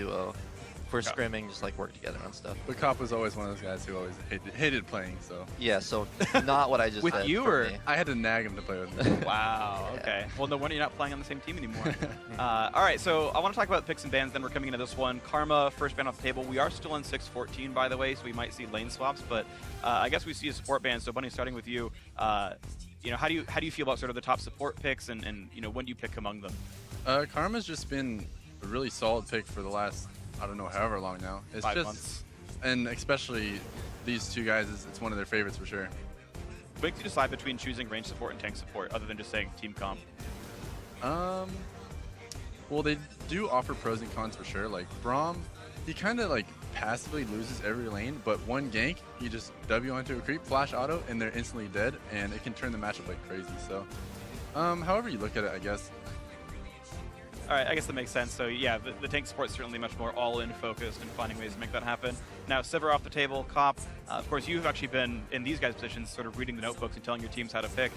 duo. If we're scrimming, just like work together on stuff. But Cop was always one of those guys who always hated playing, so. Yeah, so not what I just With said. you, for or? me. I had to nag him to play with me. Wow, okay. Well, no wonder you're not playing on the same team anymore. All right, so I want to talk about picks and bans, then we're coming into this one. Karma, first ban off the table. We are still in 6-14, by the way, so we might see lane swaps, but I guess we see a support ban. So, Bunny, starting with you, you know, how do you feel about sort of the top support picks, and you know, when do you pick among them? Karma's just been a really solid pick for the last, I don't know, however long now. It's 5 just, months. And especially these two guys, it's one of their favorites for sure. What makes you decide between choosing range support and tank support, other than just saying team comp? Well, they do offer pros and cons for sure. Like Braum, he kind of like passively loses every lane, but one gank, he just W onto a creep, flash auto, and they're instantly dead, and it can turn the matchup like crazy. So, however you look at it, I guess. All right, I guess that makes sense. So yeah, the tank support is certainly much more all-in focused and finding ways to make that happen. Now, Sivir off the table, Cop. Of course, you've actually been in these guys' positions, sort of reading the notebooks and telling your teams how to pick.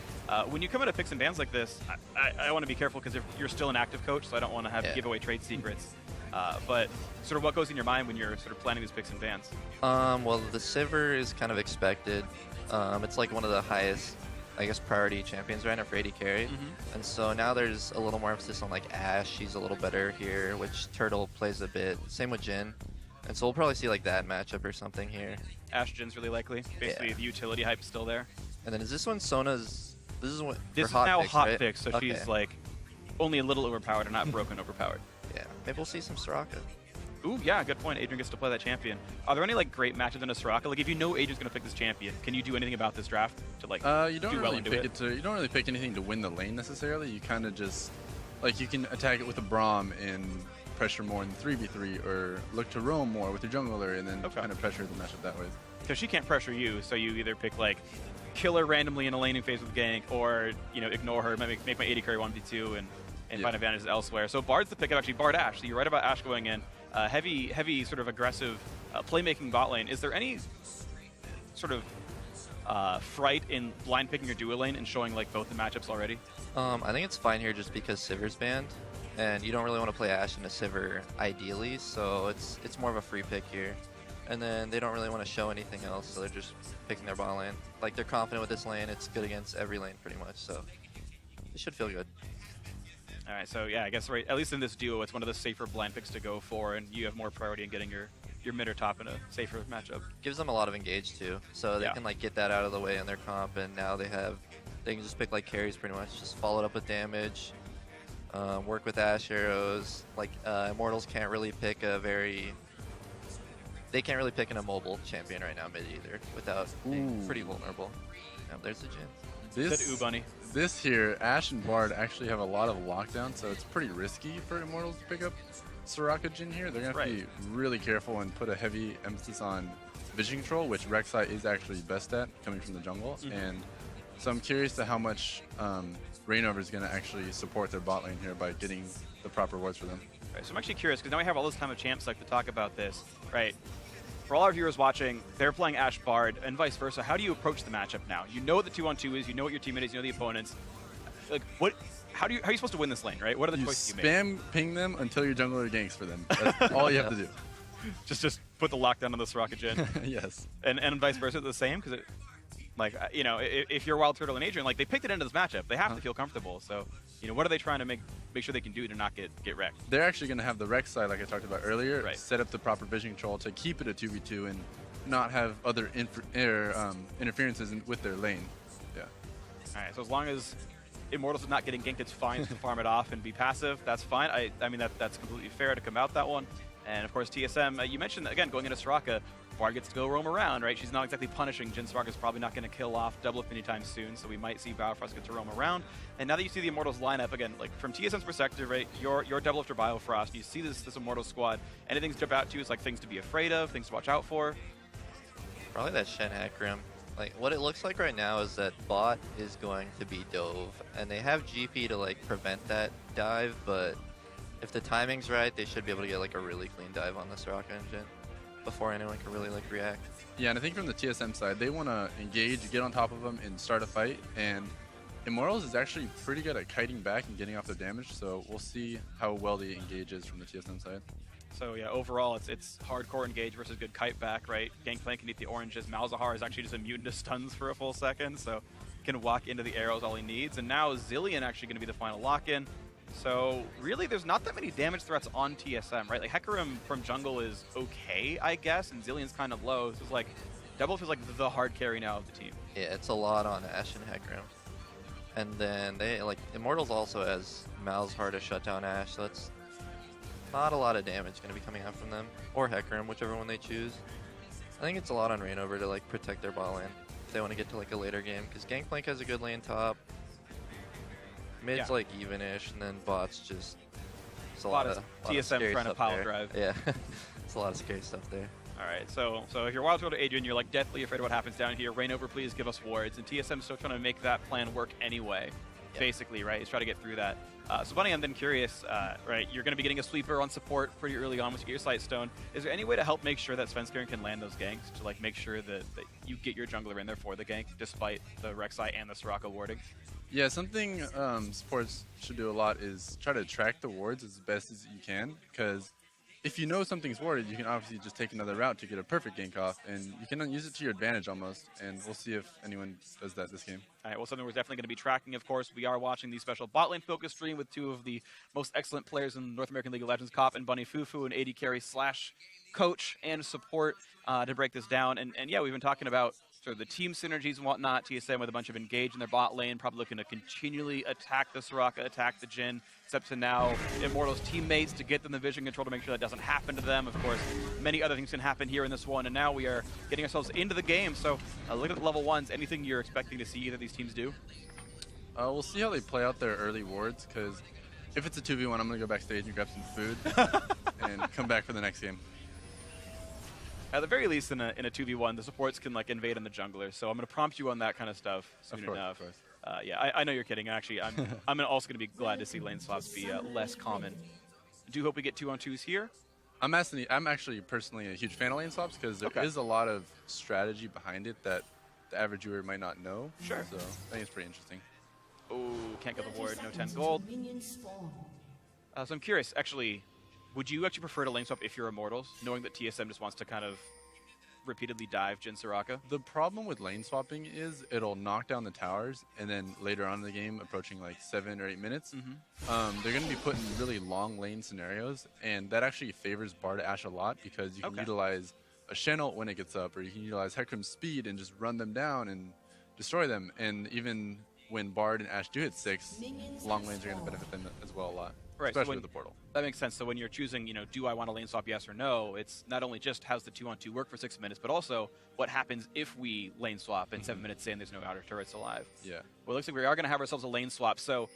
When you come into picks and bans like this, I want to be careful because you're still an active coach, so I don't want to have give away trade secrets. But sort of what goes in your mind when you're sort of planning these picks and bans? Well, the Sivir is kind of expected. It's like one of the highest, I guess, priority champions right now for AD carry. And so now there's a little more emphasis on like Ashe. She's a little better here, which Turtle plays a bit. Same with Jhin. And so we'll probably see like that matchup or something here. Ashe Jin's really likely. Basically, the utility hype is still there. And then is this one Sona's? This is what? This is hot now picks, hot right? picks, so Okay. she's like only a little overpowered and not broken overpowered. Yeah, maybe we'll see some Soraka. Ooh, yeah, good point. Adrian gets to play that champion. Are there any like great matches in a Soraka? Like, if you know Adrian's gonna pick this champion, can you do anything about this draft to like You don't do really well into pick it? you don't really pick anything to win the lane necessarily. You kind of just like you can attack it with a Braum and pressure more in the 3v3, or look to roam more with your jungler and then kind of pressure the matchup that way. Because she can't pressure you, so you either pick like kill her randomly in a laning phase with gank, or you know, ignore her, make my AD carry 1v2 and find advantages elsewhere. So Bard's the pick of actually Bard Ashe. So you're right about Ashe going in. Heavy sort of aggressive playmaking bot lane. Is there any sort of fright in blind picking your duo lane and showing like both the matchups already? I think it's fine here just because Sivir's banned, and you don't really want to play Ashe into Sivir ideally, so it's more of a free pick here. And then they don't really want to show anything else, so they're just picking their bot lane. Like, they're confident with this lane, it's good against every lane pretty much, so it should feel good. All right, so yeah, I guess right, at least in this duo, it's one of the safer blind picks to go for, and you have more priority in getting your mid or top in a safer matchup. Gives them a lot of engage too, so they can like get that out of the way in their comp, and now they can just pick like carries pretty much, just follow it up with damage, work with Ashe arrows. Like Immortals can't really pick they can't really pick an immobile champion right now mid either without being pretty vulnerable. Now there's the Jhin. Said ooh, Bunny. This here, Ashe and Bard actually have a lot of lockdown, so it's pretty risky for Immortals to pick up Soraka Jhin here. They're going to have to be really careful and put a heavy emphasis on vision control, which Rek'Sai is actually best at, coming from the jungle. And so I'm curious to how much Reignover is going to actually support their bot lane here by getting the proper wards for them. Right, so I'm actually curious, because now we have all this time of champs like to talk about this, right? For all our viewers watching, they're playing Ashe Bard and vice versa. How do you approach the matchup now? You know what the 2-on-2 is, you know what your teammate is, you know the opponents. Like, how are you supposed to win this lane, right? What are the choices you make? Spam ping them until your jungler ganks for them. That's all you have to do. Just put the lockdown on the Soraka Jhin. Yes. And vice versa, the same? Because like, you know, if you're Wildturtle and Adrian, like, they picked it into this matchup. They have to feel comfortable. So, you know, what are they trying to make sure they can do to not get wrecked? They're actually going to have the Rek'Sai, like I talked about earlier, set up the proper vision control to keep it a 2v2 and not have other interferences with their lane. Yeah. All right, so as long as Immortals is not getting ganked, it's fine to farm it off and be passive. That's fine. I mean, that's completely fair to come out that one. And of course, TSM, you mentioned, again, going into Soraka, Bard gets to go roam around, right? She's not exactly punishing. Jhin Soraka's probably not going to kill off Doublelift anytime soon, so we might see Biofrost get to roam around. And now that you see the Immortals lineup, again, like from TSM's perspective, right, you're Doublelift or Biofrost, you see this Immortals squad, anything to jump out to you is like things to be afraid of, things to watch out for? Probably that Shen Hecarim. Like, what it looks like right now is that bot is going to be dove, and they have GP to like prevent that dive, but if the timing's right, they should be able to get like a really clean dive on the Soraka engine before anyone can really like react. Yeah, and I think from the TSM side, they want to engage, get on top of them, and start a fight. And Immortals is actually pretty good at kiting back and getting off their damage, so we'll see how well the engage is from the TSM side. So yeah, overall it's hardcore engage versus good kite back, right? Gangplank can eat the oranges. Malzahar is actually just immune to stuns for a full second, so can walk into the arrows all he needs. And now Zilean actually going to be the final lock-in. So really, there's not that many damage threats on TSM, right? Like Hecarim from jungle is okay, I guess, and Zilean's kind of low. So it's like Double feels like the hard carry now of the team. Yeah, it's a lot on Ashe and Hecarim. And then they like Immortals also has Malzahar to shut down Ashe, so it's not a lot of damage going to be coming out from them, or Hecarim, whichever one they choose. I think it's a lot on Reignover to like protect their bot lane if they want to get to like a later game, because Gangplank has a good lane top. Mid's like even-ish, and then bot's just it's a lot of TSM trying to pile drive. Yeah, it's a lot of scary stuff there. All right, so if you're Wildturtle Adrian, you're like deathly afraid of what happens down here. Reignover, please give us wards, and TSM's still trying to make that plan work anyway. Yep. Basically, right? He's trying to get through that. So Bunny, I'm then curious, right? You're going to be getting a sweeper on support pretty early on once you get your Sight Stone. Is there any way to help make sure that Svenskeren can land those ganks to like make sure that you get your jungler in there for the gank, despite the Rek'Sai and the Soraka warding? Yeah, something supports should do a lot is try to track the wards as best as you can, because if you know something's warded, you can obviously just take another route to get a perfect gank off, and you can use it to your advantage almost, and we'll see if anyone does that this game. All right, well, something we're definitely going to be tracking, of course. We are watching the special bot lane focus stream with two of the most excellent players in North American League of Legends, Koff and Bunny Fufu, and AD carry / coach and support to break this down. And yeah, we've been talking about sort of the team synergies and whatnot. TSM with a bunch of engage in their bot lane, probably looking to continually attack the Soraka, attack the Jhin. It's up to now Immortals teammates to get them the vision control to make sure that doesn't happen to them. Of course, many other things can happen here in this one, and now we are getting ourselves into the game. So look at the level ones. Anything you're expecting to see either of these teams do? We'll see how they play out their early wards, because if it's a 2v1, I'm going to go backstage and grab some food and come back for the next game. At the very least, in a 2v1, the supports can like invade on the jungler. So I'm going to prompt you on that kind of stuff soon enough. Of course. Yeah, I know you're kidding. Actually, I'm also going to be glad to see lane swaps be less common. Do hope we get 2-on-2s here. I'm actually personally a huge fan of lane swaps, because there is a lot of strategy behind it that the average viewer might not know. Sure. So I think it's pretty interesting. Oh, can't get the ward. No 10 gold. So I'm curious, actually. Would you actually prefer to lane swap if you're Immortals, knowing that TSM just wants to kind of repeatedly dive Jhin Soraka? The problem with lane swapping is it'll knock down the towers, and then later on in the game, approaching like 7 or 8 minutes, they're going to be put in really long lane scenarios, and that actually favors Bard Ashe a lot, because you can utilize a Shen ult when it gets up, or you can utilize Hecarim's speed and just run them down and destroy them. And even when Bard and Ashe do hit 6, long lanes are going to benefit them as well a lot. Right, especially with the portal. That makes sense. So when you're choosing, do I want to lane swap, yes or no, it's not only just how's the 2-on-2 work for 6 minutes, but also what happens if we lane swap and 7 minutes in, there's no outer turrets alive. Yeah. Well, it looks like we are going to have ourselves a lane swap. So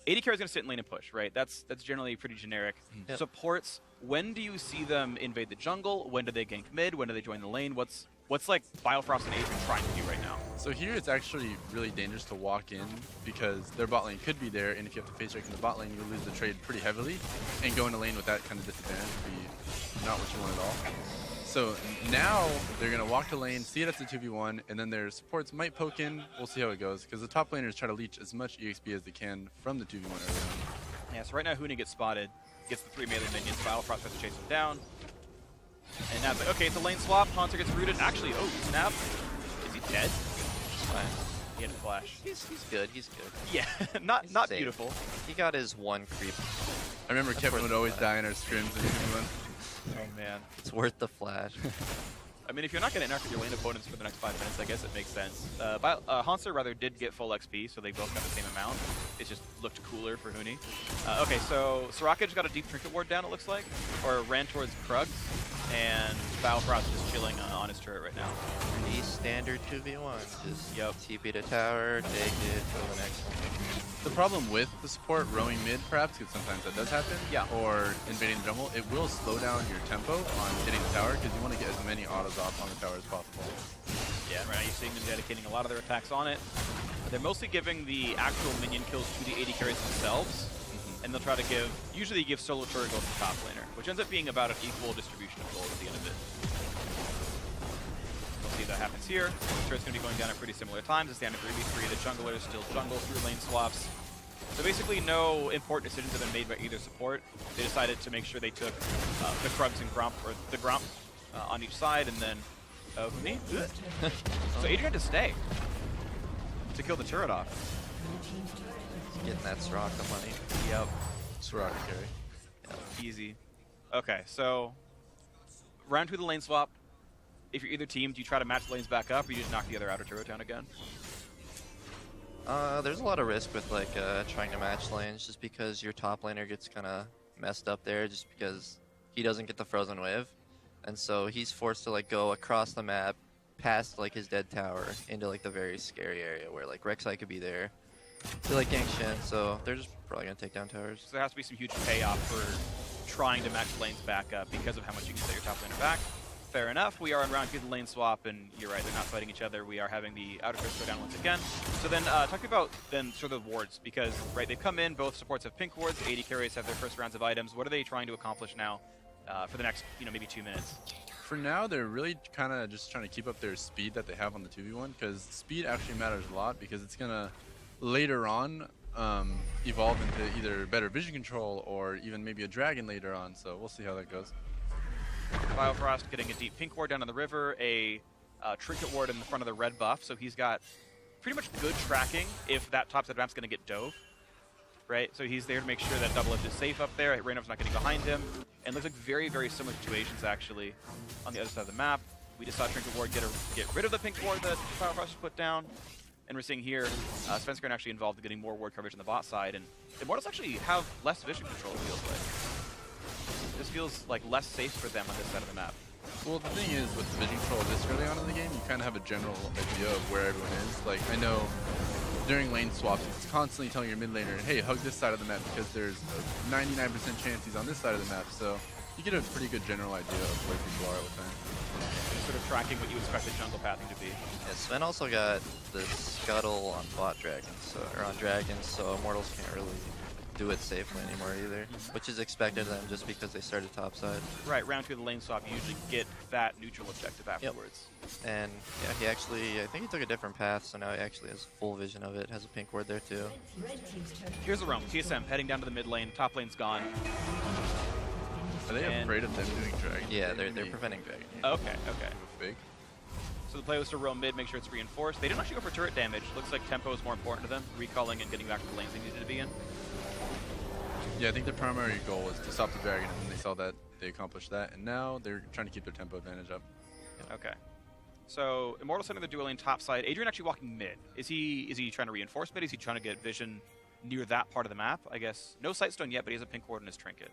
AD carry is going to sit in lane and push, right? That's generally pretty generic. Yep. Supports, when do you see them invade the jungle? When do they gank mid? When do they join the lane? What's like Biofrost and Adrian trying to do right now? So here it's actually really dangerous to walk in, because their bot lane could be there, and if you have to face check in the bot lane, you'll lose the trade pretty heavily, and going to lane with that kind of disadvantage would be not what you want at all. So now they're going to walk to lane, see it as a 2v1, and then their supports might poke in. We'll see how it goes, because the top laners try to leech as much EXP as they can from the 2v1 early on. Yeah, so right now Huni gets spotted, gets the 3 melee minions, Biofrost has to chase him down. And now it's like, okay, it's a lane swap. Haunter gets rooted. Actually, oh, snap. Is he dead? Fine. He had a flash. He's good. He's good. Yeah, not safe. beautiful. He got his one creep. I remember Kevin would always die in our scrims in 2v1. Oh, man. It's worth the flash. I mean, if you're not going to interact with your lane opponents for the next 5 minutes, I guess it makes sense. Haunter rather did get full XP, so they both got the same amount. It just looked cooler for Huni. Okay, so Soraka just got a deep trinket ward down, it looks like, or ran towards Krugs, and Biofrost is chilling on his turret right now. Pretty standard 2v1. Just TP to tower, take it, go to the next one. The problem with the support rowing mid, perhaps, because sometimes that does happen, or invading the jungle, it will slow down your tempo on hitting the tower, because you want to get as many autos off on the tower as possible. Yeah, right now you're seeing them dedicating a lot of their attacks on it. They're mostly giving the actual minion kills to the AD carries themselves, and they'll try to usually give solo turret gold to the top laner, which ends up being about an equal distribution of gold at the end of it. We'll see if that happens here. The turret's going to be going down at pretty similar times. It's down to 3v3. The jungler is still jungle through lane swaps. So basically no important decisions have been made by either support. They decided to make sure they took the Krugs and Grump, or the Grump on each side, and then me? So Adrian had to stay to kill the turret off. Getting that Soraka money. Yep. Soraka carry. Yep. Easy. Okay, so round 2 of the lane swap. If you're either team, do you try to match the lanes back up, or you just knock the other outer turret down again? There's a lot of risk with like trying to match lanes, just because your top laner gets kind of messed up there, just because he doesn't get the frozen wave, and so he's forced to like go across the map, past like his dead tower, into like the very scary area where like Rek'Sai could be there to like gank Shen, so they're just probably gonna take down towers. So there has to be some huge payoff for trying to match lanes back up because of how much you can set your top laner back. Fair enough. We are on round 2 of the lane swap, and you're right, they're not fighting each other. We are having the outer turrets go down once again. So then, talking about then sort of the wards, because right, they've come in. Both supports have pink wards. AD carries have their first rounds of items. What are they trying to accomplish now for the next, maybe 2 minutes? For now, they're really kind of just trying to keep up their speed that they have on the 2v1, because speed actually matters a lot, because it's gonna later on evolve into either better vision control or even maybe a dragon later on. So we'll see how that goes. Biofrost getting a deep pink ward down on the river, a trinket ward in the front of the red buff, so he's got pretty much good tracking if that top side map's going to get dove, right? So he's there to make sure that Doublelift is safe up there, Reynov's not getting behind him, and looks like very, very similar situations actually on the other side of the map. We just saw trinket ward get rid of the pink ward that Biofrost put down, and we're seeing here Svenskeren actually involved in getting more ward coverage on the bot side, and Immortals actually have less vision control, it feels like. This feels like less safe for them on this side of the map. Well, the thing is, with the vision control this early on in the game, you kind of have a general idea of where everyone is. Like, I know during lane swaps, it's constantly telling your mid laner, hey, hug this side of the map, because there's a 99% chance he's on this side of the map. So you get a pretty good general idea of where people are at the time. Sort of tracking what you expect the jungle pathing to be. Yeah, Sven also got the scuttle on bot dragons, or on dragons, so Immortals can't really do it safely anymore either, which is expected of them just because they started topside. Right, round 2 of the lane swap, you usually get that neutral objective afterwards. Yep. And yeah, he actually, I think he took a different path, so now he actually has full vision of it, has a pink ward there too. Here's the roam, TSM heading down to the mid lane, top lane's gone. Are they afraid of them doing dragon? Yeah, they're preventing dragon. Okay. Big. So the play was to roam mid, make sure it's reinforced. They didn't actually go for turret damage. Looks like tempo is more important to them, recalling and getting back to the lanes they needed to be in. Yeah, I think their primary goal was to stop the dragon, and they saw that they accomplished that, and now they're trying to keep their tempo advantage up. Okay. So Immortal sending the dual lane top side. Adrian actually walking mid. Is he trying to reinforce mid? Is he trying to get vision near that part of the map? I guess no sightstone yet, but he has a pink ward in his trinket.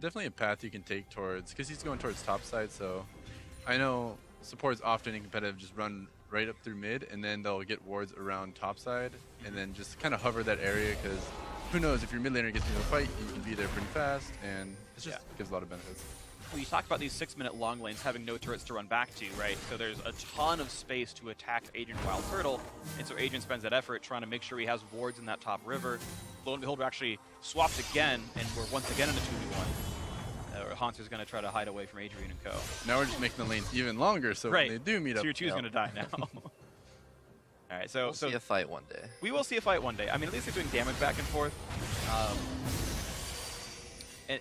Definitely a path you can take towards, because he's going towards top side, so I know supports often in competitive just run right up through mid, and then they'll get wards around top side, and then just kind of hover that area, because who knows, if your mid laner gets into a fight, you can be there pretty fast, and it just gives a lot of benefits. We talked about these 6-minute long lanes having no turrets to run back to, right? So there's a ton of space to attack Adrian Wildturtle, and so Adrian spends that effort trying to make sure he has wards in that top river. Lo and behold, we're actually swapped again, and we're once again in a 2v1. Haunter's going to try to hide away from Adrian and co. Now we're just making the lanes even longer, so when they do meet up. So your 2's going to die now. All right, so we'll see a fight one day. We will see a fight one day. I mean, at least they're doing damage back and forth. And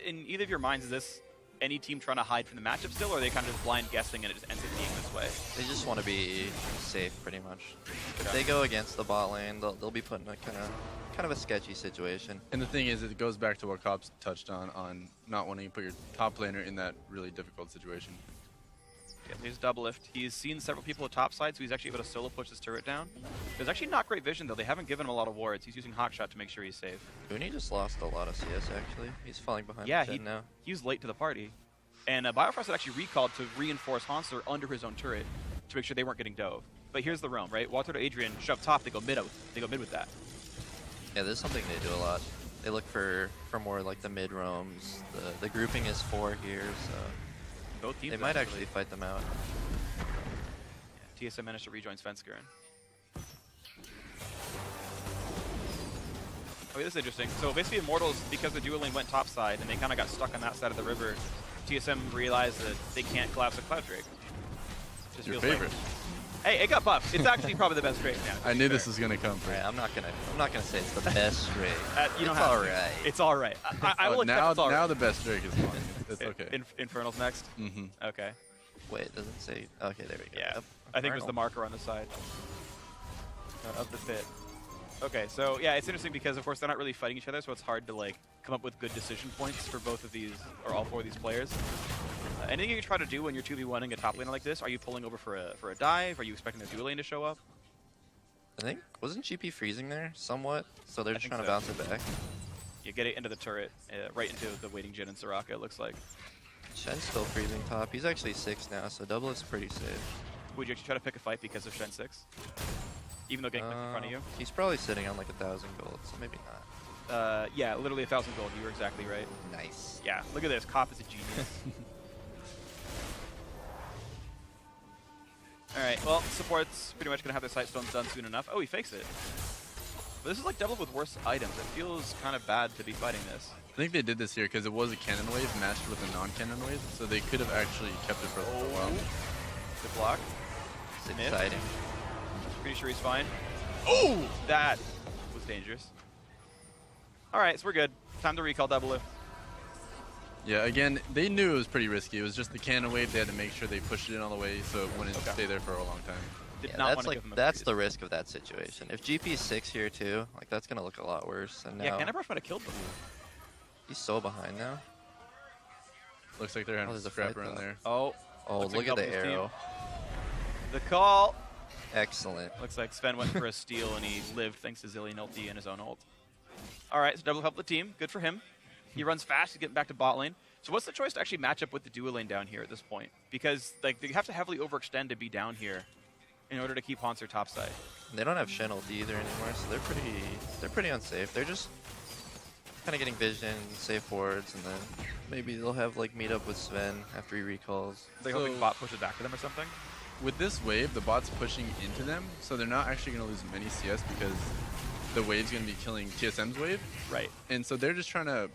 in either of your minds, is this any team trying to hide from the matchup still, or are they kind of just blind guessing and it just ends up being this way? They just want to be safe, pretty much. If they go against the bot lane, they'll be put in a kind of a sketchy situation. And the thing is, it goes back to what Cops touched on not wanting to put your top laner in that really difficult situation. Yeah, here's Doublelift. He's seen several people at top side, so he's actually able to solo push this turret down. There's actually not great vision, though. They haven't given him a lot of wards. He's using Hawkshot to make sure he's safe. Uni just lost a lot of CS, actually. He's falling behind now. He was late to the party. And Biofrost had actually recalled to reinforce Haunter under his own turret to make sure they weren't getting dove. But here's the roam, right? Walter to Adrian, shove top, they go mid with that. Yeah, this is something they do a lot. They look for more like the mid roams. The grouping is 4 here, so both teams they might actually fight them out. Yeah, TSM managed to rejoin Svenskeren. Okay, this is interesting. So basically Immortals, because the dual lane went topside and they kind of got stuck on that side of the river, TSM realized that they can't collapse a Cloud Drake. Your favorite. Hey, it got buffed. It's actually probably the best Drake now. I knew this was gonna come. Alright, I'm not gonna say it's the best Drake. You don't it's have to. alright. It's all right. I will accept now, it's all right. now the best Drake is fine. It's okay. Infernal's next? Mm-hmm. Okay. Wait, it doesn't say. Okay, there we go. Yeah. Yep. I think it was the marker on the side of the pit. Okay, so yeah, it's interesting because of course they're not really fighting each other, so it's hard to like come up with good decision points for both of these, or all four of these players. Anything you try to do when you're 2v1ing a top laner like this? Are you pulling over for a dive? Are you expecting the dual lane to show up? I think, wasn't GP freezing there somewhat? So they're just trying to so. bounce it back. You get it into the turret, right into the waiting Jhin and Soraka, it looks like. Shen's still freezing top. He's actually 6 now, so Doublelift's pretty safe. Would you actually try to pick a fight because of Shen 6? Even though getting clipped in front of you? He's probably sitting on like 1,000 gold, so maybe not. Yeah, literally 1,000 gold. You were exactly right. Nice. Yeah, look at this. Cop is a genius. Alright, well, support's pretty much going to have their sight stones done soon enough. Oh, he fakes it. But this is like Doublelift with worse items. It feels kind of bad to be fighting this. I think they did this here because it was a cannon wave matched with a non-cannon wave, so they could have actually kept it for a while. Good block. It's exciting. Pretty sure he's fine. Oh! That was dangerous. Alright, so we're good. Time to recall Doublelift. Yeah, again, they knew it was pretty risky. It was just the cannon wave. They had to make sure they pushed it in all the way so it wouldn't stay there for a long time. Did Yeah, not that's want to like give him a that's freeze. the risk of that situation. If GP's 6 here too, like that's gonna look a lot worse. And now Yeah, Canabrush might have killed them. he's so behind now. Looks like they're having there's a a scrap fight, around though. there. Oh, Oh, looks look like at the Doublelift's team. arrow. The call. Excellent. Looks like Sven went for a steal and he lived thanks to Zillion ulti and his own ult. Alright, so Doublelift helped the team. Good for him. He runs fast. He's getting back to bot lane. So what's the choice to actually match up with the duo lane down here at this point? Because like they have to heavily overextend to be down here in order to keep Haunter topside. They don't have Shen ulti either anymore, so they're pretty unsafe. They're just kind of getting vision, safe wards, and then maybe they'll have like meet up with Sven after he recalls. They So- hoping bot pushes back to them or something? With this wave, the bot's pushing into them, so they're not actually going to lose many CS because the wave's going to be killing TSM's wave. Right. And so they're just trying to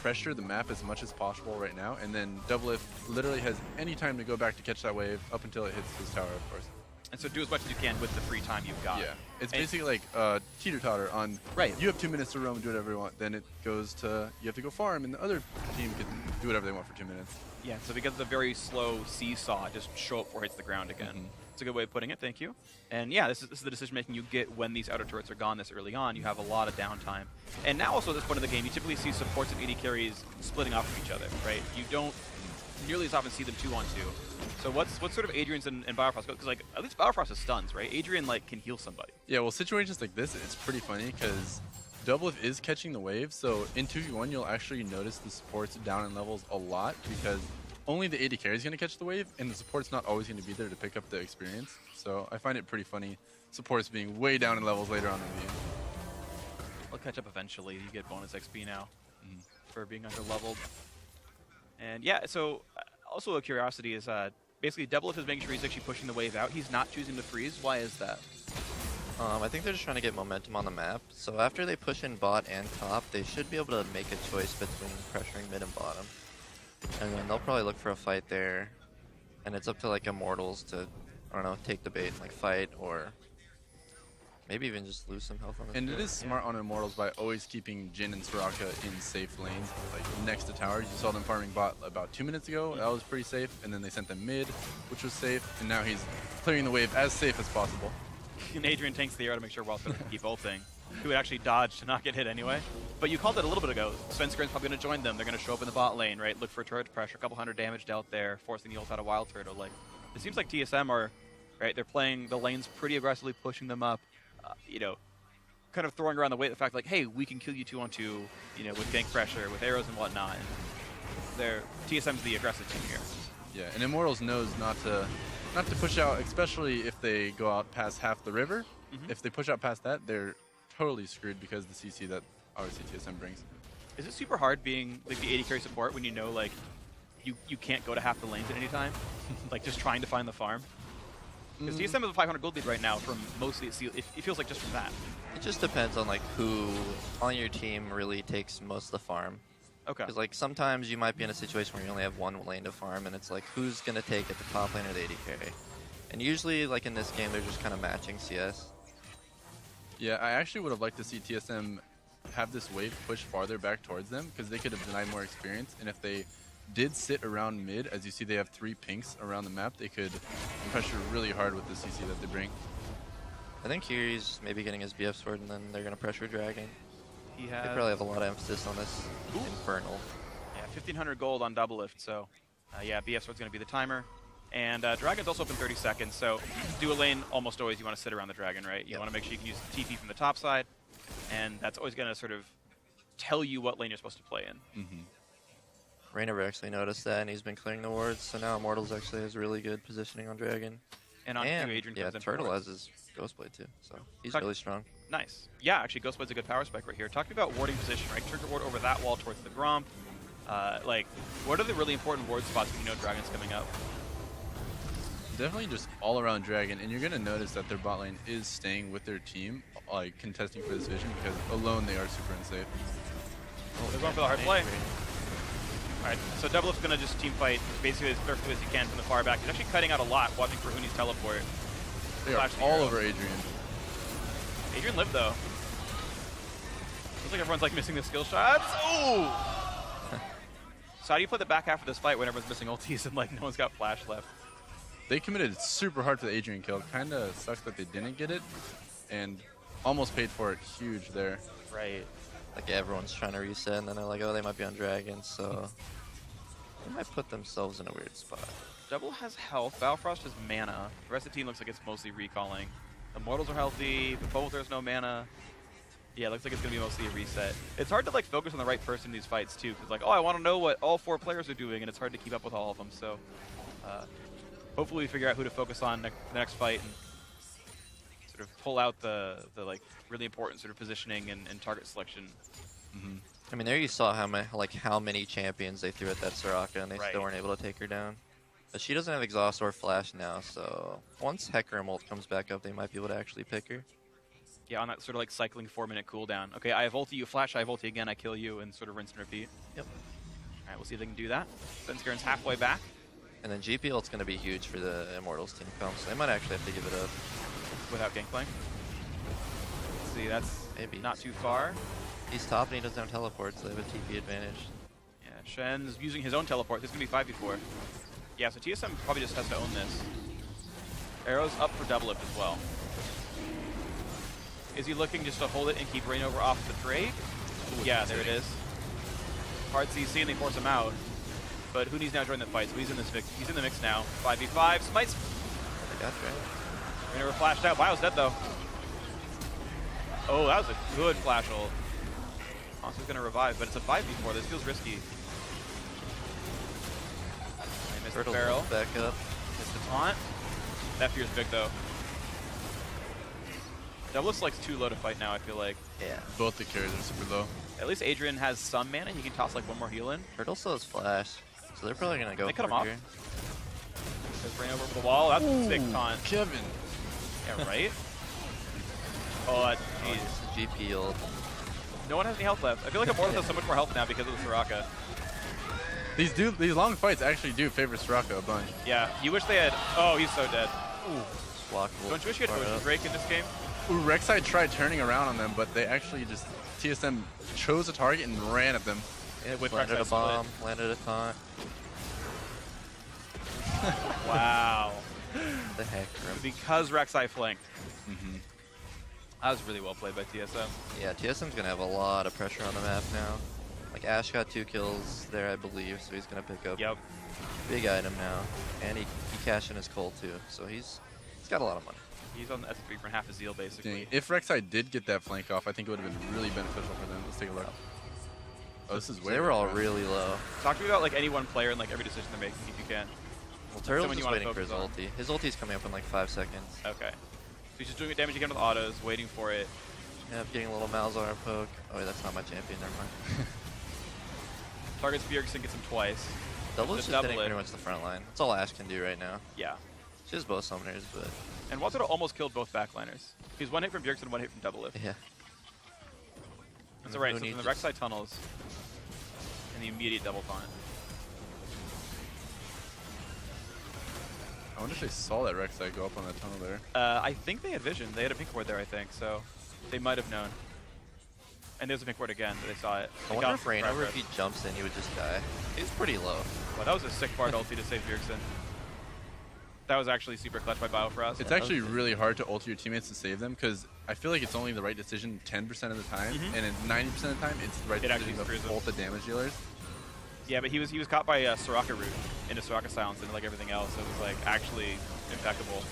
pressure the map as much as possible right now, and then Doublelift literally has any time to go back to catch that wave up until it hits his tower, of course. And so do as much as you can with the free time you've got. Yeah, it's And- basically like teeter-totter on, Right. you have 2 minutes to roam, do whatever you want, then it goes to, you have to go farm, and the other team can do whatever they want for 2 minutes. Yeah, so because of the very slow seesaw, just show up where it hits the ground again. It's a good way of putting it, thank you. And yeah, this is the decision making you get when these outer turrets are gone this early on. You have a lot of downtime. And now also at this point in the game, you typically see supports and AD carries splitting off from each other, right? You don't nearly as often see them 2-on-2. So what's sort of Adrian's and Biofrost? Because like at least Biofrost has stuns, right? Adrian like can heal somebody. Yeah, well, situations like this, it's pretty funny because Doublelift is catching the wave, so in 2v1 you'll actually notice the supports down in levels a lot because only the AD carry is going to catch the wave, and the support's not always going to be there to pick up the experience. So I find it pretty funny, supports being way down in levels later on in the game. They'll catch up eventually. You get bonus XP now for being under-leveled. And yeah, so also a curiosity is basically Doublelift is making sure he's actually pushing the wave out. He's not choosing to freeze. Why is that? I think they're just trying to get momentum on the map. So after they push in bot and top, they should be able to make a choice between pressuring mid and bottom. And then they'll probably look for a fight there. And it's up to like Immortals to, I don't know, take the bait and like fight, or maybe even just lose some health on the And field. it is smart on Immortals by always keeping Jhin and Soraka in safe lanes, like next to towers. You saw them farming bot about 2 minutes ago. That was pretty safe. And then they sent them mid, which was safe. And now he's clearing the wave as safe as possible. And Adrian tanks the air to make sure Wildturtle can keep ulting, who would actually dodge to not get hit anyway. But you called it a little bit ago. Svenskern's probably going to join them. They're going to show up in the bot lane, right? Look for turret pressure, a couple hundred damage dealt there, forcing the ult out of Wildturtle. Like, it seems like TSM are, right? They're playing the lanes pretty aggressively, pushing them up. You know, kind of throwing around the weight the fact like, hey, we can kill you 2-on-2, you know, with gank pressure, with arrows and whatnot. And TSM's the aggressive team here. Yeah, and Immortals knows not to push out, especially if they go out past half the river. If they push out past that, they're totally screwed because of the CC that obviously TSM brings. Is it super hard being like the AD carry support when you know like you can't go to half the lanes at any time? Like just trying to find the farm? Because TSM has a 500 gold lead right now from mostly, it feels like just from that. It just depends on like who on your team really takes most of the farm. Okay. Because like sometimes you might be in a situation where you only have one lane to farm, and it's like who's gonna take it, the top lane or the AD carry? And usually, like in this game, they're just kind of matching CS. Yeah, I actually would have liked to see TSM have this wave push farther back towards them because they could have denied more experience. And if they did sit around mid, as you see they have 3 pinks around the map, they could pressure really hard with the CC that they bring. I think here he's maybe getting his BF sword, and then they're going to pressure Dragon. He They has probably have a lot of emphasis on this Infernal. yeah, 1,500 gold on Doublelift, so yeah, BF Sword's going to be the timer. And Dragon's also up in 30 seconds, so dual lane, almost always you want to sit around the Dragon, right? You want to make sure you can use TP from the top side, and that's always going to sort of tell you what lane you're supposed to play in. Ray never actually noticed that, and he's been clearing the wards, so now Immortals actually has really good positioning on Dragon. And on And, Adrian yeah, comes in for Turtle wards. has his Ghostblade too, so he's Talk- really strong. Nice. Yeah, actually, Ghostblade's a good power spec right here. Talking about warding position, right? Trigger ward over that wall towards the Gromp. Like, what are the really important ward spots when you know Dragon's coming up? Definitely just all around Dragon, and you're going to notice that their bot lane is staying with their team, like contesting for this vision, because alone they are super unsafe. They're going for the hard play. Alright, so Doublelift's going to just team fight basically as perfectly as he can from the far back. He's actually cutting out a lot, watching for Huni's teleport. They are Flash the all arrow. over Adrian. Adrian lived though. Looks like everyone's like missing the skill shots. Ooh! So how do you play the back half of this fight when everyone's missing ultis and like no one's got flash left? They committed super hard to the Adrian kill. Kind of sucks that they didn't get it, and almost paid for it huge there. Right. Like everyone's trying to reset, and then they're like, oh, they might be on Dragon, so they might put themselves in a weird spot. Double has health, Biofrost has mana. The rest of the team looks like it's mostly recalling. The Mortals are healthy, the both there's no mana. Yeah, it looks like it's gonna be mostly a reset. It's hard to like focus on the right person in these fights too, because like, oh, I want to know what all 4 players are doing, and it's hard to keep up with all of them. So hopefully we figure out who to focus on the next fight and sort of pull out the like really important sort of positioning and target selection. I mean, there you saw how many champions they threw at that Soraka, and they Right. still weren't able to take her down. But she doesn't have exhaust or flash now, so once Hecarim ult comes back up, they might be able to actually pick her. Yeah, on that sort of like cycling 4-minute cooldown. Okay, I have ulti, you flash, I have ulti again, I kill you, and sort of rinse and repeat. Yep. All right, we'll see if they can do that. Svenskaren's halfway back. And then GP ult's going to be huge for the Immortals team comp, so they might actually have to give it up. Without Gangplank. Let's see, that's Maybe. not too far. He's top and he doesn't have teleport, so they have a TP advantage. Yeah, Shen's using his own teleport. This is going to be 5v4. Yeah, so TSM probably just has to own this. Arrow's up for Doublelift as well. Is he looking just to hold it and keep rain over off the Drake? Yeah, there it is. Hard CC and they force him out. But Huni's now joined the fight, so he's in this mix. He's in the mix now. 5v5, smites. They got Drake. Rain over flashed out. Bio's dead though. Oh, that was a good flash ult. Monster's gonna revive, but it's a 5v4. This feels risky. I missed the Turtle's barrel. back up. Missed the taunt. That fear's big though. Doublelift's like too low to fight now, I feel like. Yeah. Both the carries are super low. At least Adrian has some mana. He can toss like one more heal in. Turtle still has flash, so they're probably going to go They for cut him it off. here. Just ran over the wall. That's a sick taunt. Kevin. Yeah, right? Oh, jeez. It's a GP ult. No one has any health left. I feel like Immortals has so much more health now because of the Soraka. These long fights actually do favor Soraka a bunch. Yeah, you wish they had... Oh, he's so dead. Blockable. Don't you wish you had Far Ocean up. Drake in this game? Ooh, Rek'Sai tried turning around on them, but they actually just TSM chose a target and ran at them. Yeah, with landed Rek'Sai a bomb, landed a taunt. Wow. The heck, bro. Because Rek'Sai flanked. That was really well played by TSM. Yeah, TSM's going to have a lot of pressure on the map now. Like, Ash got 2 kills there, I believe, so he's going to pick up Yep. big item now. And he cashed in his coal, too, so he's got a lot of money. He's on the S3 for half a zeal, basically. Dang. If Rek'Sai did get that flank off, I think it would have been really beneficial for them. Let's take a look. Oh, this is So way they were all around. really low. Talk to me about like any one player and like every decision they're making, if you can. Well, Turtle's someone you just wanna waiting for his focus on. ulti. His ulti's coming up in like 5 seconds. Okay. So he's just doing the damage again with autos, waiting for it. Yep, getting a little Malzahar poke. Oh, wait, that's not my champion, never mind. Targets Bjergsen, gets him twice. Double's The just hitting Doublelift. pretty much the front line. That's all Ash can do right now. Yeah. She has both summoners, but And Wildturtle almost killed both backliners. He's one hit from Bjergsen, one hit from Doublelift. yeah. That's alright, so Huni from the just- Rek'Sai tunnels. And the immediate double taunt. I wonder if they saw that Rek'Sai go up on that tunnel there. I think they had vision. They had a pink ward there, I think, so they might have known. And there's a pink ward again, they saw it. I wonder if Rainover, if he jumps in, he would just die. He's pretty low. Well, that was a sick Bard ulti to save Bjergsen. That was actually super clutch by Biofrost. It's actually really hard to ult your teammates to save them because I feel like it's only the right decision 10% of the time, and in 90% of the time, it's the right decision to ult the damage dealers. Yeah, but he was caught by Soraka root into Soraka silence and like everything else. It was like actually impeccable.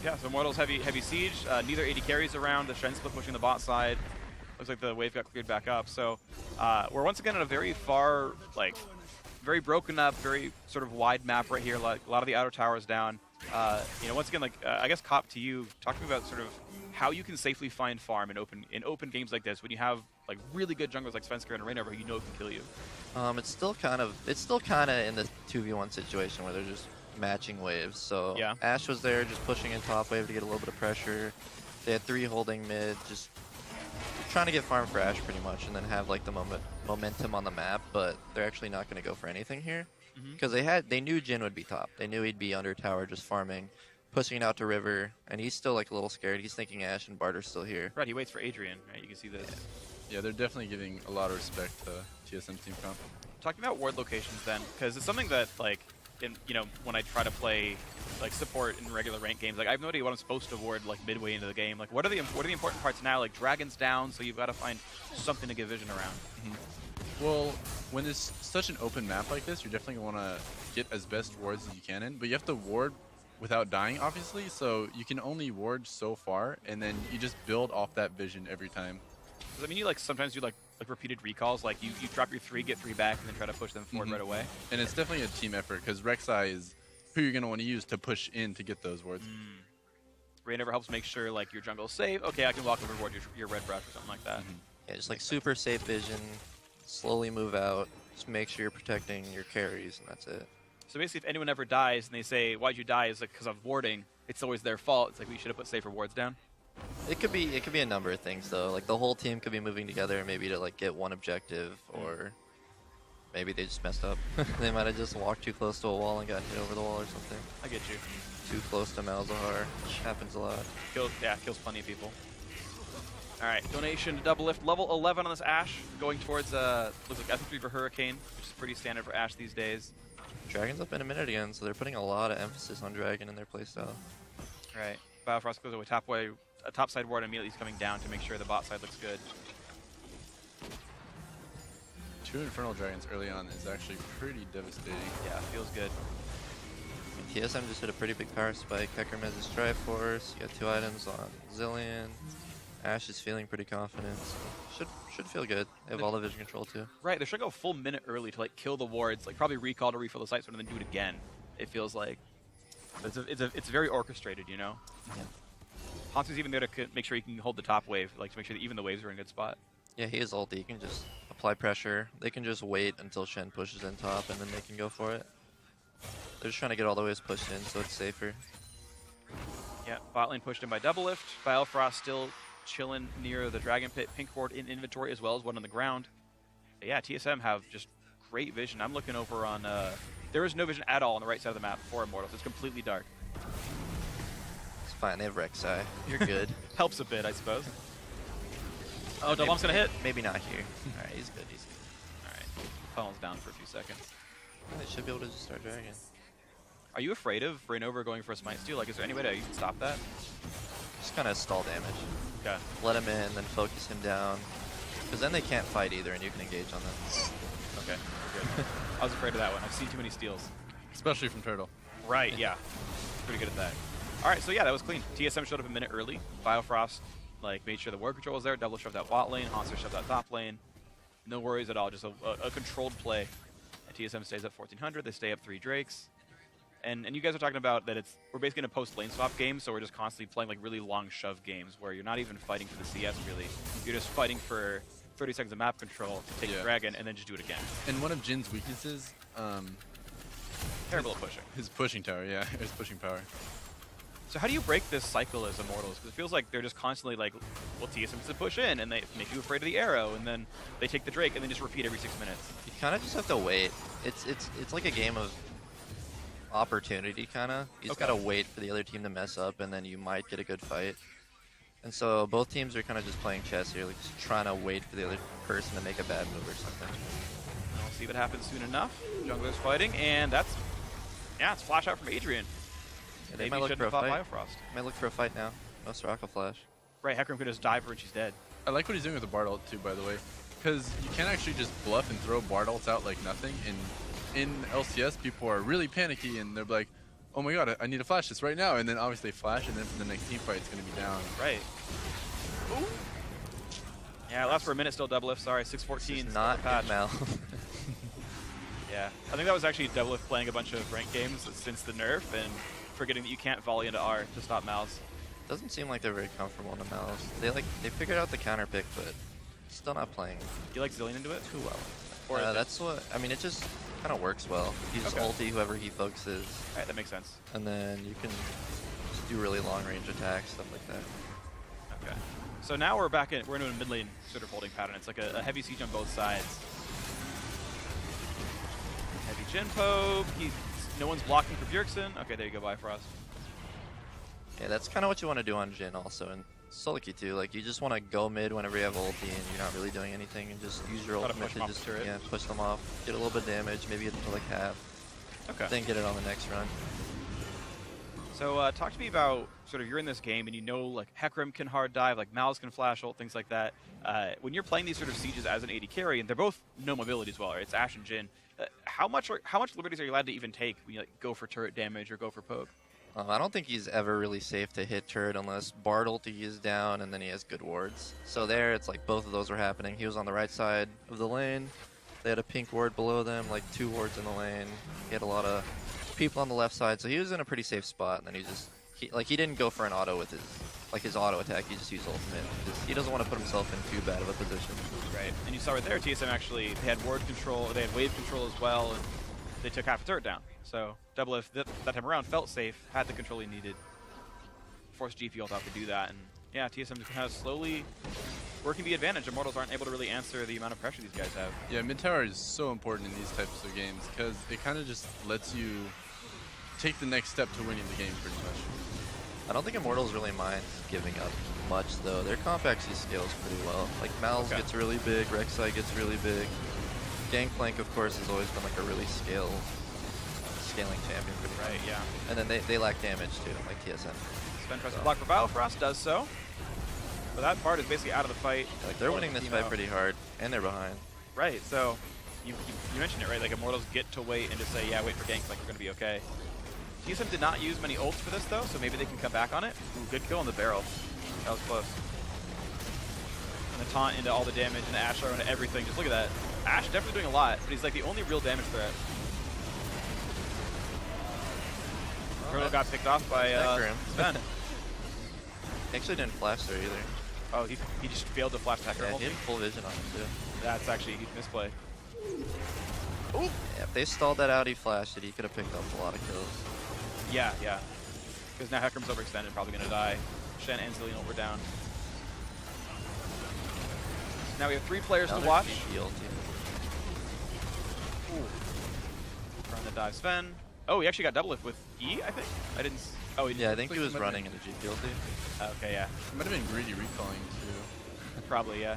Yeah, so Immortals heavy siege. Neither AD carries around. The Shen split pushing the bot side. Looks like the wave got cleared back up. So we're once again on a very far, like, very broken up, very sort of wide map right here. Like a lot of the outer towers down. You know, once again, like I guess Cop to you, talking about sort of how you can safely find farm in open games like this when you have like really good junglers like Svenskr and Rainover who you know can kill you. It's still kind of in the 2v1 situation where they're just matching waves. So yeah. Ashe was there just pushing in top wave to get a little bit of pressure. They had 3 holding mid, just trying to get farm for Ashe pretty much, and then have like the momentum on the map. But they're actually not going to go for anything here because they knew Jhin would be top. They knew he'd be under tower just farming, pushing it out to river, and he's still like a little scared. He's thinking Ashe and Bart are still here. Right, he waits for Adrian. Right, you can see this. Yeah, they're definitely giving a lot of respect to TSM team comp. Talking about ward locations then, because it's something that like, you know, when I try to play like support in regular ranked games, like I have no idea what I'm supposed to ward like midway into the game. Like what are the important parts now? Like Dragon's down, so you've got to find something to give vision around. Well, when it's such an open map like this, you're definitely going to want to get as best wards as you can in, but you have to ward without dying, obviously, so you can only ward so far, and then you just build off that vision every time. Does that mean you like sometimes do like repeated recalls, like you drop your 3, get 3 back, and then try to push them forward right away? And it's definitely a team effort, because Rek'Sai is who you're going to want to use to push in to get those wards. Rainover helps make sure like your jungle is safe. Okay, I can walk over ward your red brush or something like that. Yeah, just like super safe vision, slowly move out, just make sure you're protecting your carries, and that's it. So basically, if anyone ever dies and they say, why'd you die, is like because of warding, it's always their fault. It's like we should have put safer wards down. It could be a number of things though. Like the whole team could be moving together maybe to like get one objective, or maybe they just messed up. They might have just walked too close to a wall and got hit over the wall or something. I get you. Too close to Malzahar. Happens a lot. Kills plenty of people. All right, donation to Doublelift, level 11 on this Ashe, going towards looks like F3 for Hurricane, which is pretty standard for Ashe these days. Dragon's up in a minute again, so they're putting a lot of emphasis on Dragon in their playstyle. Right. Biofrost goes away a top side ward, immediately he's coming down to make sure the bot side looks good. 2 Infernal Dragons early on is actually pretty devastating. Yeah, feels good. TSM just hit a pretty big power spike. Hecarim has his Triforce. You got 2 items on Zillion. Ashe is feeling pretty confident. So should feel good. They have all the vision control too. Right, they're trying to go a full minute early to like kill the wards, like probably recall to refill the site, and then do it again. It feels like it's very orchestrated, you know. Yeah. Hansu's even there to make sure he can hold the top wave, like to make sure that even the waves are in a good spot. Yeah, he is ulti. He can just apply pressure. They can just wait until Shen pushes in top, and then they can go for it. They're just trying to get all the waves pushed in, so it's safer. Yeah, Botlane pushed in by Doublelift. Biofrost still chilling near the Dragon Pit. Pink ward in inventory as well as one on the ground. But yeah, TSM have just great vision. I'm looking over on... there is no vision at all on the right side of the map for Immortals. It's completely dark. It's fine. They have Rek'Sai. You're good. Helps a bit, I suppose. Oh, Doublebomb's gonna hit. Maybe not here. All right, he's good. He's good. All right, Phone's down for a few seconds. They should be able to just start Dragon. Are you afraid of Rainover going for a smite steal? Like, is there any way to stop that? Just kind of stall damage. Okay. Let him in, then focus him down. Because then they can't fight either, and you can engage on them. Okay, good. I was afraid of that one. I've seen too many steals. Especially from Turtle. Right, yeah. Pretty good at that. All right, so yeah, that was clean. TSM showed up a minute early. Biofrost like made sure the ward control was there. Double shoved out bot lane. Hansu shoved out top lane. No worries at all. Just a controlled play. And TSM stays up 1400. They stay up 3 Drakes. And you guys are talking about that we're basically in a post lane swap game, so we're just constantly playing like really long shove games where you're not even fighting for the CS really. You're just fighting for 30 seconds of map control to take the dragon and then just do it again. And one of Jin's weaknesses, terrible at pushing. His pushing tower, yeah, his pushing power. So how do you break this cycle as Immortals? Because it feels like they're just constantly like, well, TSM is to push in, and they make you afraid of the arrow, and then they take the Drake, and then just repeat every 6 minutes. You kind of just have to wait. It's like a game of opportunity, kind of. You just Okay. gotta wait for the other team to mess up, and then you might get a good fight. And so both teams are kind of just playing chess here, like just trying to wait for the other person to make a bad move or something. We'll see if it happens soon enough. Junglers fighting, and that's, yeah, it's flash out from Adrian. Yeah, they Maybe might he look for shouldn't a have fight. fought Biofrost. Might look for a fight now. No Soraka flash. Right, Hecarim could just dive her and she's dead. I like what he's doing with the Bard ult too, by the way, because you can't actually just bluff and throw Bard ults out like nothing. In LCS, people are really panicky and they're like, oh my god, I need to flash this right now. And then obviously they flash, and then for the next team fight, it's going to be down. Right. Ooh. Yeah, it lasts for a minute still, Doublelift. Sorry, 6:14. It's not patch. good, Mal. Yeah, I think that was actually Doublelift playing a bunch of ranked games since the nerf and forgetting that you can't volley into R to stop Mal's. Doesn't seem like they're very comfortable in the Mal's. They figured out the counter pick, but still not playing You like Zillion into it? too well. Or is it- That's what I mean. It just kind of works well. You just Okay. ulti whoever he focuses, Alright, that makes sense. and then you can just do really long range attacks, stuff like that. Okay. So now we're into a mid lane sort of holding pattern. It's like a heavy siege on both sides. Heavy Jhin poke. No one's blocking for Bjergsen. Okay, there you go, Biofrost. Yeah, that's kind of what you want to do on Jhin also, and Soliki too. Like you just want to go mid whenever you have ulti and you're not really doing anything, and just use your Try to ultimate push to them off just the turret. push them off, get a little bit of damage, maybe get them to like half, Okay. then get it on the next run. So talk to me about sort of you're in this game and you know like Hecarim can hard dive, like Mal's can flash ult, things like that. When you're playing these sort of sieges as an AD carry, and they're both no mobility as well, right? It's Ashe and Jhin. How much liberties are you allowed to even take when you like, go for turret damage or go for poke? I don't think he's ever really safe to hit turret unless Bard ulti is down and then he has good wards. So there, it's like both of those were happening. He was on the right side of the lane. They had a pink ward below them, like 2 wards in the lane. He had a lot of people on the left side, so he was in a pretty safe spot. And then he didn't go for an auto with his auto attack. He just used ultimate. He doesn't want to put himself in too bad of a position. Right. And you saw right there, TSM actually they had ward control, they had wave control as well, and they took half a turret down. So Doublelift that time around felt safe, had the control he needed, forced GP ult out to do that, and yeah, TSM just kind of slowly working the advantage. Immortals aren't able to really answer the amount of pressure these guys have. Yeah, mid tower is so important in these types of games because it kind of just lets you take the next step to winning the game pretty much. I don't think Immortals really mind giving up much though. Their comp actually scales pretty well. Like Mal's gets really big, Rek'Sai gets really big. Gangplank, of course, has always been like a really scaling champion. Right, yeah. And then they lack damage too, like TSM. Sven tries to block for Biofrost, does so. But that part is basically out of the fight. Like they're winning this fight pretty hard, and they're behind. Right, so you mentioned it, right? Like Immortals get to wait and just say, yeah, wait for Gangplank, we're going to be okay. TSM did not use many ults for this though, so maybe they can come back on it. Ooh, good kill on the barrel. That was close. And the taunt into all the damage, and the Ashe into everything. Just look at that. Ashe definitely doing a lot, but he's like the only real damage threat. Turtle got picked off by Sven. He actually didn't flash there either. Oh, he just failed to flash Hecarim. Yeah, he had full vision on him too. That's actually a huge misplay. Ooh. Yeah, if they stalled that out, he flashed it. He could have picked up a lot of kills. Yeah, yeah. Because now Hecarim's overextended, probably going to die. Shen and Zillion over down. Now we have 3 players to watch. Ooh. Trying to dive Sven. Oh, he actually got Doublelift with E, I think? I didn't... Oh, he didn't. Yeah, I think he was running into GP ulti. Okay, yeah. It might have been greedy recalling too. Probably, yeah.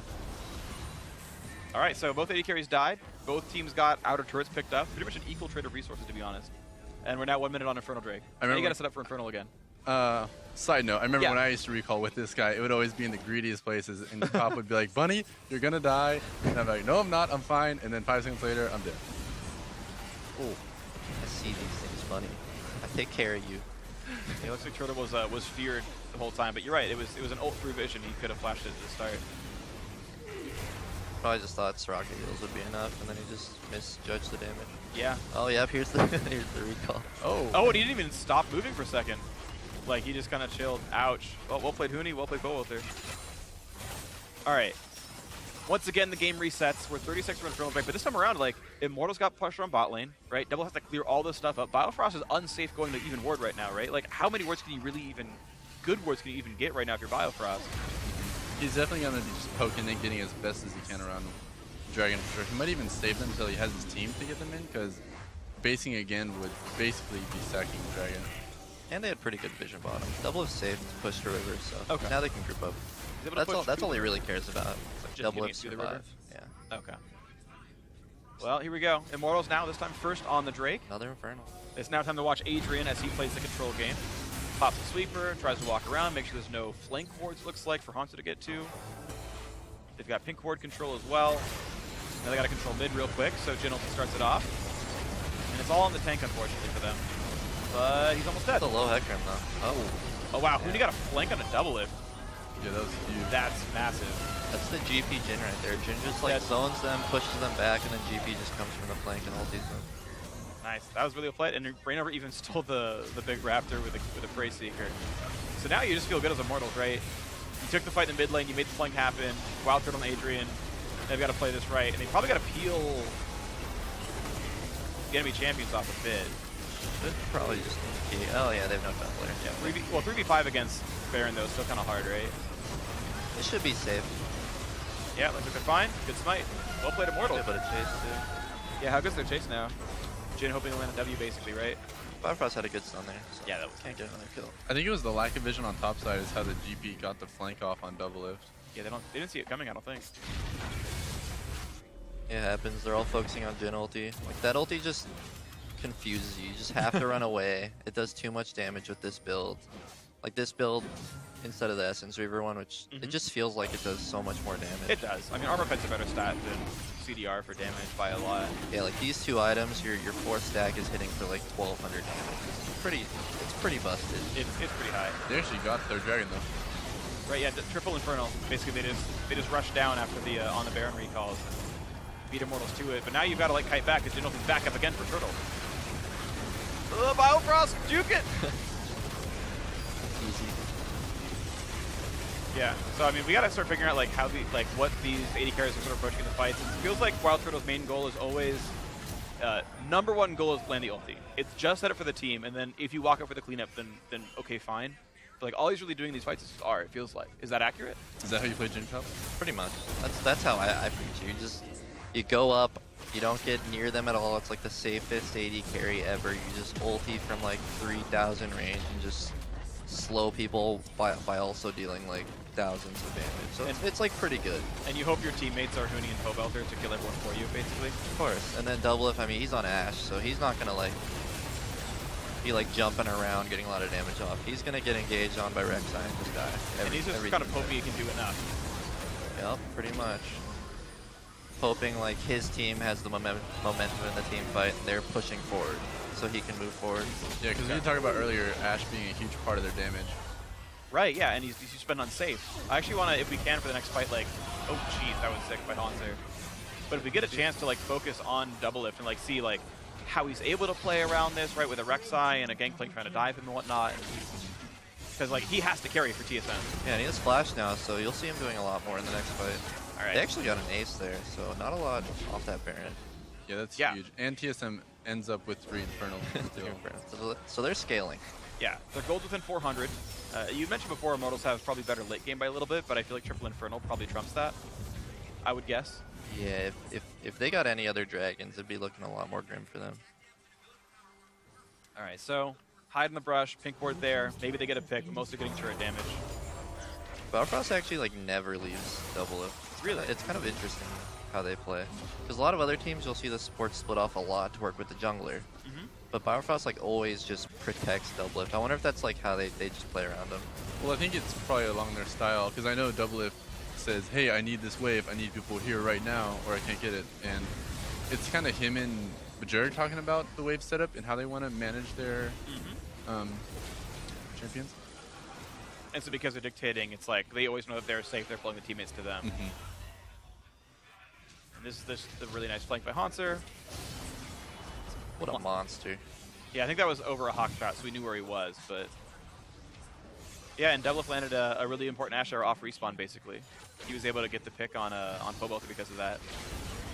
Alright, so both AD carries died. Both teams got outer turrets picked up. Pretty much an equal trade of resources, to be honest. And we're now 1 minute on Infernal Drake. And you got to set up for Infernal again. Side note, I remember when I used to recall with this guy, it would always be in the greediest places, and the top would be like, Bunny, you're gonna die. And I'm like, no, I'm not, I'm fine. And then 5 seconds later, I'm dead. Oh, I see these things, Bunny. I take care of you. Yeah, it looks like Turtle was feared the whole time, but you're right, it was an ult through vision. He could have flashed it at the start. Probably just thought Soraka heals would be enough, and then he just misjudged the damage. Yeah. Oh, yep, here's the recall. Oh, and he didn't even stop moving for a second. Like, he just kind of chilled. Ouch. Well played, Huni. Well played, Botlane. Alright. Once again, the game resets. We're 30 seconds from Infernal Drake, but this time around, like, Immortals got pressure on bot lane, right? Double has to clear all this stuff up. Biofrost is unsafe going to even ward right now, right? Like, how many wards can you really even... Good wards can you even get right now if you're Biofrost? He's definitely going to be just poking and getting as best as he can around Dragon for sure. He might even save them until he has his team to get them in, because basing again would basically be sacking Dragon. And they had pretty good vision bottom. Doublelift saved, pushed to river, so Okay. now they can group up. He's able to push That's to all he the really cares about. Just Doublelift getting it to the river? survive. Yeah. Okay. Well, here we go. Immortals now, this time first on the Drake. Another Infernal. It's now time to watch Adrian as he plays the control game. Pops a sweeper, tries to walk around, make sure there's no flank wards, looks like, for Hanzo to get to. They've got pink ward control as well. Now they got to control mid real quick, so Genelton starts it off. And it's all on the tank, unfortunately, for them. But he's almost dead. That's a low headcrim, though. Oh. Oh, wow. Who got a flank on a double lift? Yeah, that was huge. That's massive. That's the GP Jin right there. Jin just like zones them, pushes them back, and then GP just comes from the flank and ulties them. Nice. That was really well played. And Rainover even stole the big raptor with a Prey Seeker. So now you just feel good as Immortals, right? You took the fight in the mid lane, you made the flank happen. Wildturtle and Adrian, they've got to play this right. And they probably got to peel the enemy champions off a bit. This probably just key. Oh yeah, they have no jungler. Yeah, 3v5 against Baron though, still kind of hard, right? It should be safe. Yeah, looks like they're fine. Good smite. Well played, Immortals. But a chase too. Yeah, how good's their chase now? Jin hoping to land a W basically, right? Biofrost had a good stun there. So Yeah, that was can't get another kill. I think it was the lack of vision on top side is how the GP got the flank off on Doublelift. Yeah, they didn't see it coming, I don't think. It happens. They're all focusing on Jin ulti. Like that ulti just confuses you. You just have to run away. It does too much damage with this build. Like this build instead of the Essence Reaver one, which it just feels like it does so much more damage. It does. I mean, Armor Pet's a better stat than CDR for damage by a lot. Yeah, like these two items, your fourth stack is hitting for like 1200 damage. It's pretty busted. It's pretty high. They actually got their Dragon though. Right, yeah, triple Infernal. Basically, they just rushed down after the on the Baron recalls. Beat Immortals to it, but now you've got to like kite back because Genelton's back up again for Turtle. Biofrost, juke it! Easy. Yeah, so I mean, we got to start figuring out like how what these AD carries are sort of approaching in the fights. It feels like Wild Turtle's main goal is always #1 goal is land the ulti. It's just set it for the team, and then if you walk up for the cleanup, then okay, fine. But like all he's really doing in these fights is just R. It feels like. Is that accurate? Is that how you play Jin Cup? Pretty much. That's how I preach. You go up, you don't get near them at all. It's like the safest AD carry ever. You just ulti from like 3,000 range and just slow people by also dealing like thousands of damage. So it's like pretty good. And you hope your teammates are Huni and Pobelter to kill everyone for you, basically. Of course. And then Doublelift, I mean, he's on Ashe, so he's not gonna like be like jumping around, getting a lot of damage off. He's gonna get engaged on by Rek'Sai and just die. And he's just kind of hoping he can do enough. Yep, pretty much. Hoping like his team has the momentum in the team fight and they're pushing forward so he can move forward. Yeah, because we were talking about earlier Ashe being a huge part of their damage. Right, yeah, and he's spent on safe. I actually want to, if we can for the next fight, like, oh jeez, that was sick by Hanzo. But if we get a chance to like focus on Doublelift and like see like how he's able to play around this, right, with a Rek'Sai and a Gangplank trying to dive him and whatnot. Because like he has to carry for TSM. Yeah, and he has Flash now, so you'll see him doing a lot more in the next fight. All right. They actually got an ace there, so not a lot off that Baron. Yeah, that's huge. And TSM ends up with 3 Infernal still. So they're scaling. Yeah, their gold's within 400. You mentioned before Immortals have probably better late game by a little bit, but I feel like Triple Infernal probably trumps that, I would guess. Yeah, if they got any other dragons, it'd be looking a lot more grim for them. All right, so hide in the brush, pink board there. Maybe they get a pick, but mostly getting turret damage. Biofrost actually like never leaves Doublelift. Really? It's kind of interesting how they play. Because a lot of other teams, you'll see the support split off a lot to work with the jungler. But Biofrost like always just protects Doublelift. I wonder if that's like how they just play around him. Well, I think it's probably along their style, because I know Doublelift says, hey, I need this wave, I need people here right now, or I can't get it. And it's kind of him and Bajir talking about the wave setup and how they want to manage their champions. And so because they're dictating, it's like they always know that they're safe, they're flowing the teammates to them. And this is the really nice flank by Hanser. What a monster. Yeah, I think that was over a hawk shot, so we knew where he was, but... Yeah, and Doublelift landed a really important Asher off respawn, basically. He was able to get the pick on Pobelter because of that.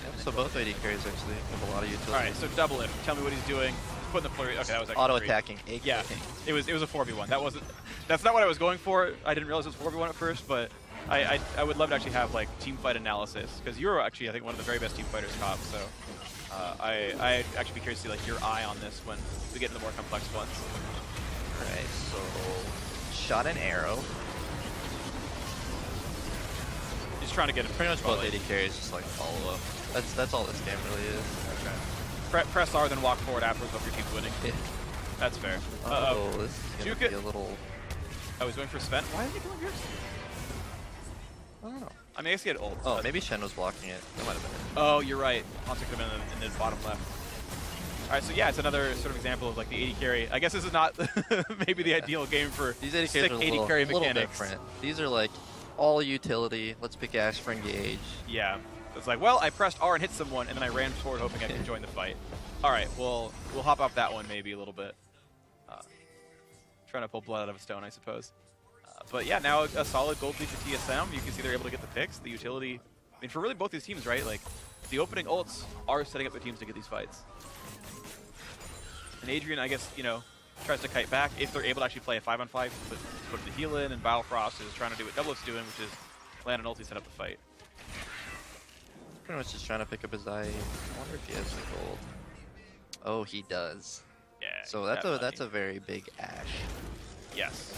Yep, so both AD carries actually have a lot of utility. Alright, so Doublelift, tell me what he's doing. Putting the flurry. Okay, that was actually auto-attacking. Yeah, it was a 4v1. That's not what I was going for. I didn't realize it was 4v1 at first, but I would love to actually have like team fight analysis, because you're actually, I think, one of the very best team fighters, Cop, so I'd actually be curious to see like your eye on this when we get into the more complex ones. Alright, so shot an arrow. He's trying to get it Pretty much both AD carries just like follow up. That's all this game really is. Okay. Press R, then walk forward afterwards if your team's winning. Yeah. That's fair. Oh, this is gonna be a little. Oh, he's going for Sven. Why is he going yours? I don't know. I mean, I guess he had ult. Oh, maybe Shen was blocking it. That might have been it. Oh, you're right. Monster could have been in the bottom left. All right, so yeah, it's another sort of example of like the AD carry. I guess this is not maybe the ideal game for these AD sick carries are AD carry little mechanics. different. These are like all utility. Let's pick Ashe for engage. Yeah. It's like, well, I pressed R and hit someone, and then I ran forward hoping I could join the fight. All right, well, we'll hop off that one maybe a little bit. Trying to pull blood out of a stone, I suppose. But yeah, now a solid gold lead for TSM. You can see they're able to get the picks, the utility. I mean, for really both these teams, right? Like, the opening ults are setting up their teams to get these fights. And Adrian, I guess, you know, tries to kite back. If they're able to actually play a 5-on-5, put the heal in, and Biofrost is trying to do what Doublelift's doing, which is land an ulti, set up the fight. Pretty much just trying to pick up his eye. I wonder if he has the gold. Oh, he does. Yeah. So that's a very big Ashe. Yes.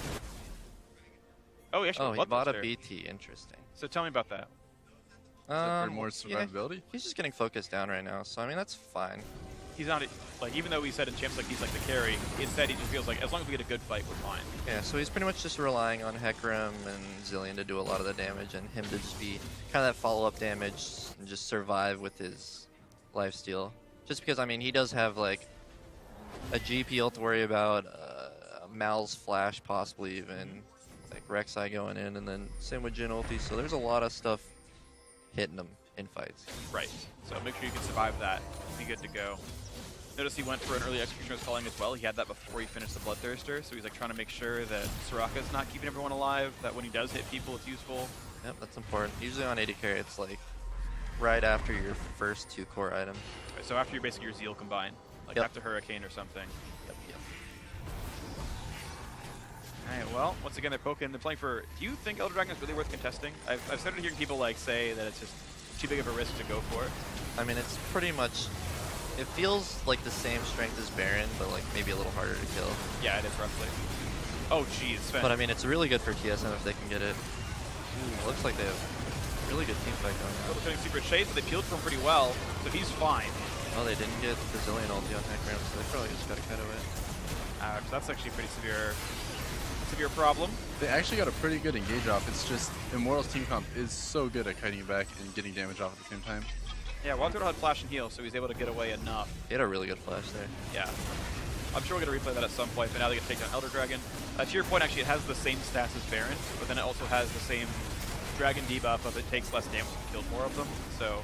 Oh, he actually he bought a BT. Interesting. So tell me about that. Is that for more survivability? Yeah, he's just getting focused down right now, so I mean that's fine. He's not like, even though we said in champs like he's like the carry, instead he just feels like as long as we get a good fight, we're fine. Yeah, so he's pretty much just relying on Hecarim and Zillion to do a lot of the damage, and him to just be kind of that follow-up damage and just survive with his lifesteal. Just because I mean he does have like a GP ult to worry about, Mal's flash possibly even, like Rek'Sai going in, and then same with Jhin ulti. So there's a lot of stuff hitting him in fights. Right. So make sure you can survive that. Be good to go. Notice he went for an early executioner's calling as well. He had that before he finished the Bloodthirster, so he's like trying to make sure that Soraka's not keeping everyone alive, that when he does hit people, it's useful. Yep, that's important. Usually on AD carry, it's like right after your first 2 core item. Right, so after you're basically your Zeal combine, like after Hurricane or something. Yep. Alright, well, once again, they're poking. They're playing for... Do you think Elder Dragon is really worth contesting? I've started hearing people like say that it's just too big of a risk to go for it. I mean, it's pretty much... It feels like the same strength as Baron, but like maybe a little harder to kill. Yeah, it is roughly. Oh, jeez. But I mean, it's really good for TSM if they can get it. Ooh, looks like they have a really good team fight going on. They're getting Secret Shades, but they peeled for him pretty well, so he's fine. Well, they didn't get the Zillion ulti on Hecarim, so they probably just got to cut away. Ouch, that's actually a pretty severe problem. They actually got a pretty good engage off. It's just Immortal's team comp is so good at kiting back and getting damage off at the same time. Yeah, Wildturtle had flash and heal, so he's able to get away enough. He had a really good flash there. Yeah. I'm sure we're going to replay that at some point, but now they get to take down Elder Dragon. To your point, actually, it has the same stats as Baron, but then it also has the same Dragon debuff of it takes less damage to kill more of them, so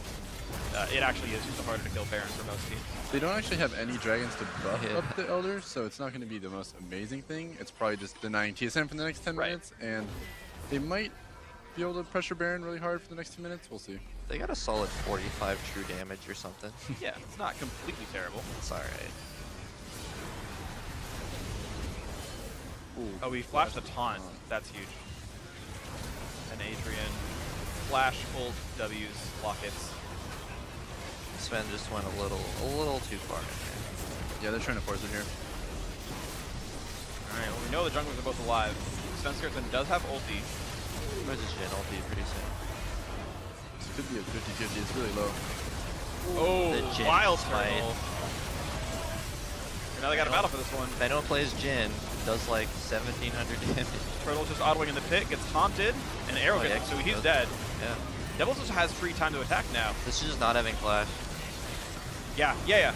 it actually is just harder to kill Baron for most teams. They don't actually have any dragons to buff up the Elders, so it's not going to be the most amazing thing. It's probably just denying TSM for the next 10 minutes, and they might be able to pressure Baron really hard for the next 2 minutes. We'll see. They got a solid 45 true damage or something. Yeah, it's not completely terrible. It's alright. Oh, we flashed a taunt. That's huge. And Adrian, flash, ult, W's, lockets. Sven just went a little too far in here. Yeah, they're trying to force it here. Alright, well we know the junglers are both alive. Svenskirchen does have ulti. Where's his Jhin ulti pretty soon? This could be a 50-50, it's really low. Oh, Wildturtle. Now they got a battle for this one. If anyone plays Jhin, does like 1700 damage. Turtle's just autoing in the pit, gets taunted, and an arrow gets him, so he's dead. Yeah. Devils just has free time to attack now. This is just not having flash. Yeah.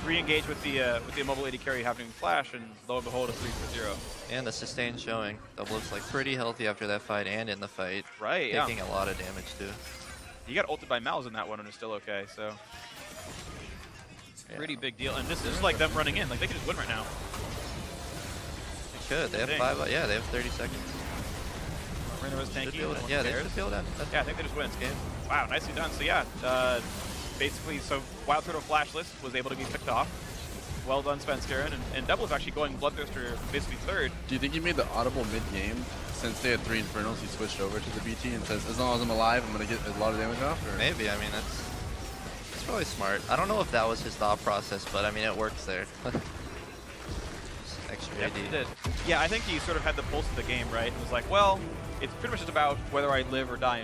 Re-engage with the immobile AD carry having flash, and lo and behold, a 3-0. And the sustain showing. That looks like pretty healthy after that fight and in the fight. Right, Taking a lot of damage too. He got ulted by Mal's in that one and is still okay, so. Pretty big deal. And this is just like them running in. Like, they could just win right now. They could. They have 5. Yeah, they have 30 seconds. Reyna was tanky. Yeah, they should feel that. Yeah, I think they just win. Game. Wow, nicely done. So yeah, basically, so Wildturtle flashless was able to be picked off. Well done, Svenskirchen. And Doublelift actually going Bloodthirster basically third. Do you think he made the audible mid-game? Since they had 3 Infernals, he switched over to the BT and says, as long as I'm alive, I'm going to get a lot of damage off? Or? Maybe. I mean, it's probably smart. I don't know if that was his thought process, but I mean, it works there. Extra Yep, AD. he did. Yeah, I think he sort of had the pulse of the game, right? It was like, well, it's pretty much just about whether I live or die